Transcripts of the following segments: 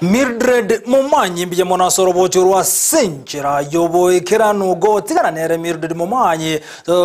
Mildred Momanyi mbye monasoro bochurwa senchira yobo ikirano go tigana nere Mildred Momanyi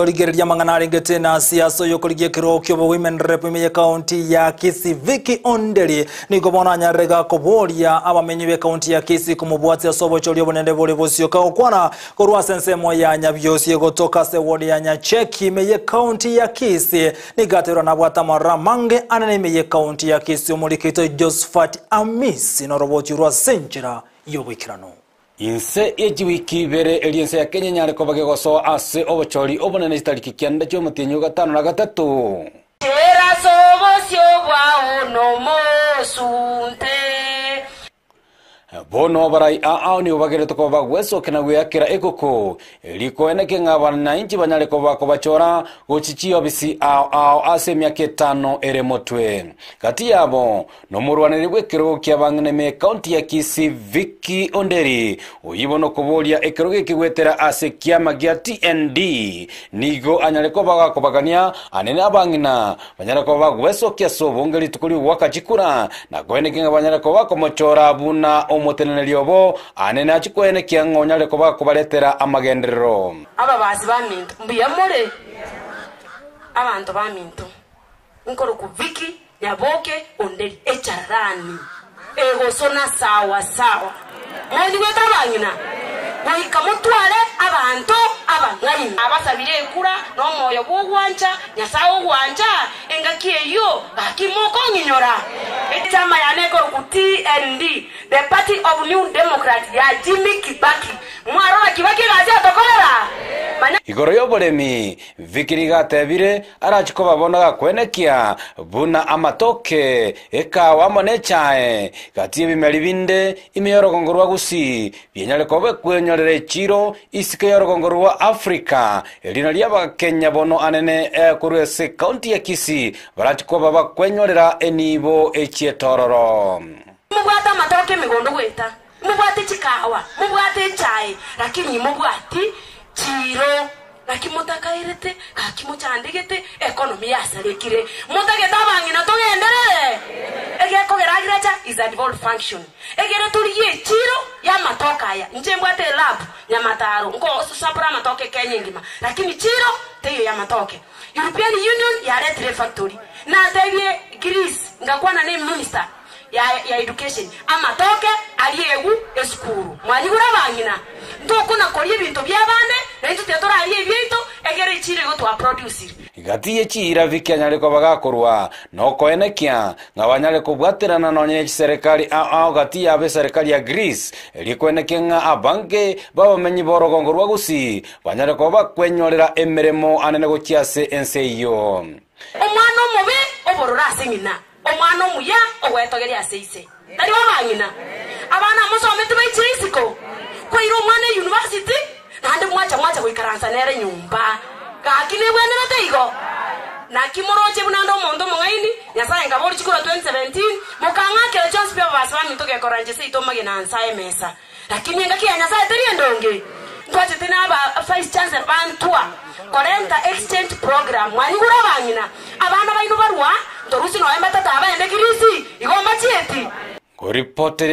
ligere lya mangana ngete na siasa yokolige kirokyo bo women rep me county ya Kisii Vicky Onderi nigo bona nyarega koboria abamenyi be county ya Kisii kumubwati asobo cholyo bonende bole bosyoka okwana korwa sensemo ya nyabyosi gotoka se wodi ya Nyacheki me county ya Kisii nigatero na bwata maramange anane me county ya Kisii mulikito Josephat Amisi robochurwa senchira yobikirano inse ejiwiki bere eliense ya Kenya nyare ko bage goso ase obochori obonene itariki kyanda cyo mutinyo gatano na gatatu era sobosyo bwa no mosunte bono barai auni obagere to ko bagweso kena guyakira ekoko eliko eneke ngabana inchi banyale ko bako bachora gochichi obisi ase myake 5 ere motwe kati yabo no murwanire gwekero kyabangene me county ya Kisii Vicky Onderi oyibono kobolia ekeroge kigwetera ase kyama gya TND nigo anyale ko bagako bagania anene abangina banyale ko bagweso kyaso bongeli tukuli wakachikura na gweneke ngabanyale ko bako mochora buna omotenene lyobo anene achikwene kyangonyale ko bako baletera amagenderero aba basi baminto mbiyamore abantu baminto nkoro ku Vicky Nyaboke Onderi echarani ego sona sawa mwezi wetabangina boika mutwale abantu abangani abasabire ekura no moyo bugwanja nyasawo gwanja engakiyo akimoko nyinyora etama yaneko ku TND the Party of New Democrat ya Jimmy Kibaki mwaro Kibaki gazi atokolera igoro yoboremi vikiriga tebire arachiko babona kwenekia buna amatoke ekawa monechae gati bimeri binde imiyorogongorwa gusi byenyale kobe kwenyorere chiro isike yorogongorwa Africa elina lyaba Kenya bono anene kurwese county ya Kisii barachiko baba kwenyorera enibo echietororo mubwata matoke migondo gweta mubwate chikawa mubwate chai lakini mubwati chiro nakimotaka irete kakimochandegete economy yasarekire motageta bangina togendere egeko geragiracha is a devolved function egere turiye chiro ya matoka ya njembwate lab Nyamataro ngo sapura matoke Kenya ngima lakini chiro teyo ya matoke European Union ya red factory na tebye Greece ngakwa na name minister ya education amatoke aliegu eskuru mwanyigura bangina ndokuna koriye bintu byabane nento tetora aliye bintu egere chire go to produce gati chira vikanyale ko bagakorwa noko enekia ngabanyale ko bwaterana nonye serikali gati yabe serikali ya Greece elikwenekenga abange babamenyi borogongorwa gusi banyale ko bakwenyorera emeremo anene go kiase enseyo omwana omubi oborora asingina omwana omuya ogwetogeri aseise tari wabangina abana musome tubayichirisiko kwairo omwana university nande mwacha gwikaransa nere nyumba kakine bwene nateigo nakimoroche bunando mondo mongaini nyasaye ngabori chikura 2017 mukangakele chance pia basaba mintoke koranje se itomage na ansaye mesa lakini ngakia nyasaye teri ndonge ngwache tena aba vice chancellor bantua korenta exchange program mwanyigura bangina abana baino barwa ndorusi no embata taba ende kirisi igomba chieti ko reporter